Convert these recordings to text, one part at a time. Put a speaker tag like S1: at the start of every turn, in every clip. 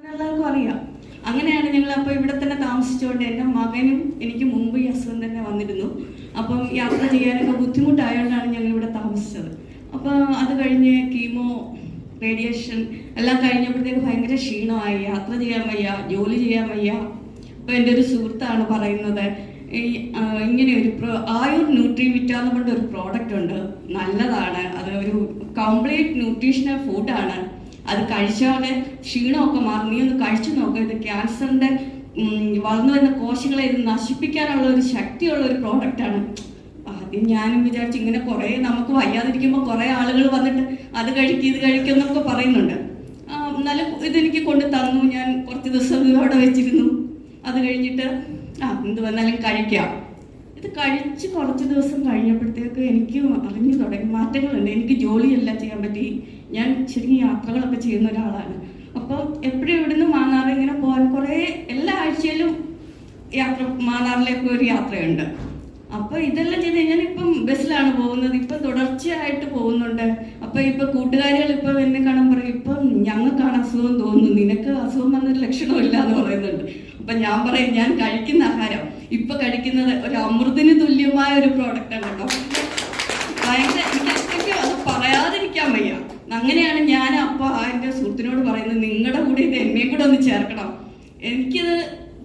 S1: എല്ലാവർക്കും അറിയാം. അങ്ങനെയാണ് ഞങ്ങൾ അപ്പോൾ ഇവിടെ തന്നെ താമസിച്ചുകൊണ്ട് എൻ്റെ മകനും എനിക്ക് മുമ്പ് ഈ അസുഖം തന്നെ വന്നിരുന്നു. അപ്പം യാത്ര ചെയ്യാനൊക്കെ ബുദ്ധിമുട്ടായതുകൊണ്ടാണ് ഞങ്ങൾ ഇവിടെ താമസിച്ചത്. അപ്പോൾ അത് കഴിഞ്ഞ് കീമോ റേഡിയേഷൻ എല്ലാം കഴിഞ്ഞപ്പോഴത്തേക്ക് ഭയങ്കര ക്ഷീണമായി, യാത്ര ചെയ്യാൻ വയ്യ, ജോലി ചെയ്യാൻ വയ്യ. അപ്പോൾ എൻ്റെ ഒരു സുഹൃത്താണ് പറയുന്നത്, ഇങ്ങനെ ഒരു ആയുർ ന്യൂട്രിവിറ്റ എന്ന് പറഞ്ഞ ഒരു പ്രോഡക്റ്റ് ഉണ്ട്, നല്ലതാണ്, അത് ഒരു കംപ്ലീറ്റ് ന്യൂട്രീഷണൽ ഫുഡാണ്, അത് കഴിച്ചാൽ ക്ഷീണമൊക്കെ മാറും, നീ ഒന്ന് കഴിച്ചു നോക്കുക, ഇത് ക്യാൻസറിൻ്റെ വളർന്നു വരുന്ന കോശങ്ങളെ ഇത് നശിപ്പിക്കാനുള്ള ഒരു ശക്തിയുള്ള ഒരു പ്രോഡക്റ്റാണ്. ആദ്യം ഞാനും വിചാരിച്ചു ഇങ്ങനെ കുറേ നമുക്ക് വയ്യാതിരിക്കുമ്പോൾ കുറേ ആളുകൾ വന്നിട്ട് അത് കഴിക്കും ഇത് കഴിക്കും എന്നൊക്കെ പറയുന്നുണ്ട്. നല്ല ഇതെനിക്ക് കൊണ്ട് തന്നു, ഞാൻ കുറച്ച് ദിവസം അവിടെ വെച്ചിരുന്നു. അത് കഴിഞ്ഞിട്ട് എന്ത് വന്നാലും കഴിക്കാം. ഇത് കഴിച്ച് കുറച്ച് ദിവസം കഴിഞ്ഞപ്പോഴത്തേക്ക് എനിക്ക് അറിഞ്ഞു തുടങ്ങി മാറ്റങ്ങളുണ്ട്. എനിക്ക് ജോലിയെല്ലാം ചെയ്യാൻ പറ്റി. ഞാൻ ശരിക്കും യാത്രകളൊക്കെ ചെയ്യുന്ന ഒരാളാണ്. അപ്പം എപ്പോഴും ഇവിടുന്ന് മാന്നാർ ഇങ്ങനെ പോകാൻ കുറേ എല്ലാ ആഴ്ചയിലും മാന്നാറിലേക്ക് ഒരു യാത്രയുണ്ട്. അപ്പോൾ ഇതെല്ലാം ചെയ്ത് ഞാനിപ്പം ബസ്സിലാണ് പോകുന്നത്. ഇപ്പം തുടർച്ചയായിട്ട് പോകുന്നുണ്ട്. അപ്പോൾ ഇപ്പം കൂട്ടുകാരികൾ ഇപ്പം എന്നെ കാണാൻ പറയും, ഇപ്പം ഞങ്ങൾക്കാണ് അസുഖം തോന്നുന്നു, നിനക്ക് അസുഖം വന്നൊരു ലക്ഷണമില്ല എന്ന് പറയുന്നുണ്ട്. അപ്പം ഞാൻ പറയും, ഞാൻ കഴിക്കുന്ന ആഹാരം ഇപ്പം കഴിക്കുന്നത് ഒരു അമൃതിന് തുല്യമായ ഒരു പ്രോഡക്റ്റാണ് കേട്ടോ. ഭയങ്കര എനിക്ക് അത് പറയാതിരിക്കാൻ വയ്യ. അങ്ങനെയാണ് ഞാൻ അപ്പോൾ എൻ്റെ സുഹൃത്തിനോട് പറയുന്നത്, നിങ്ങളുടെ കൂടെ ഇത് എന്നെയും കൂടെ ഒന്ന് ചേർക്കണം. എനിക്കിത്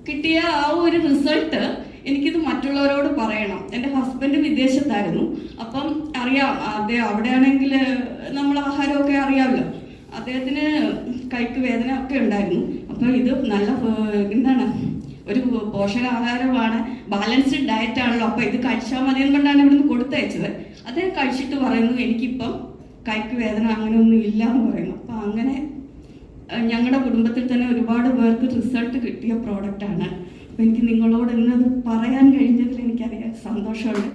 S1: കിട്ടിയ ആ ഒരു റിസൾട്ട് എനിക്കിത് മറ്റുള്ളവരോട് പറയണം. എൻ്റെ ഹസ്ബൻഡ് വിദേശത്തായിരുന്നു. അപ്പം അറിയാം, അവിടെയാണെങ്കിൽ നമ്മൾ ആഹാരമൊക്കെ അറിയാമല്ലോ, അദ്ദേഹത്തിന് കൈക്ക് വേദന ഒക്കെ ഉണ്ടായിരുന്നു. അപ്പോൾ ഇത് നല്ല എന്താണ് ഒരു പോഷകാഹാരമാണ്, ബാലൻസ്ഡ് ഡയറ്റ് ആണല്ലോ, അപ്പോൾ ഇത് കഴിച്ചാൽ മതി എന്നുകൊണ്ടാണ് ഇവിടുന്ന് കൊടുത്തയച്ചത്. അദ്ദേഹം കഴിച്ചിട്ട് പറയുന്നു, എനിക്കിപ്പം കൈക്ക് വേദന അങ്ങനെയൊന്നും ഇല്ല എന്ന് പറയുന്നു. അപ്പം അങ്ങനെ ഞങ്ങളുടെ കുടുംബത്തിൽ തന്നെ ഒരുപാട് പേർക്ക് റിസൾട്ട് കിട്ടിയ പ്രോഡക്റ്റാണ്. അപ്പോൾ എനിക്ക് നിങ്ങളോട് ഇന്നത് പറയാൻ കഴിഞ്ഞതിൽ എനിക്കറിയാം സന്തോഷമുണ്ട്.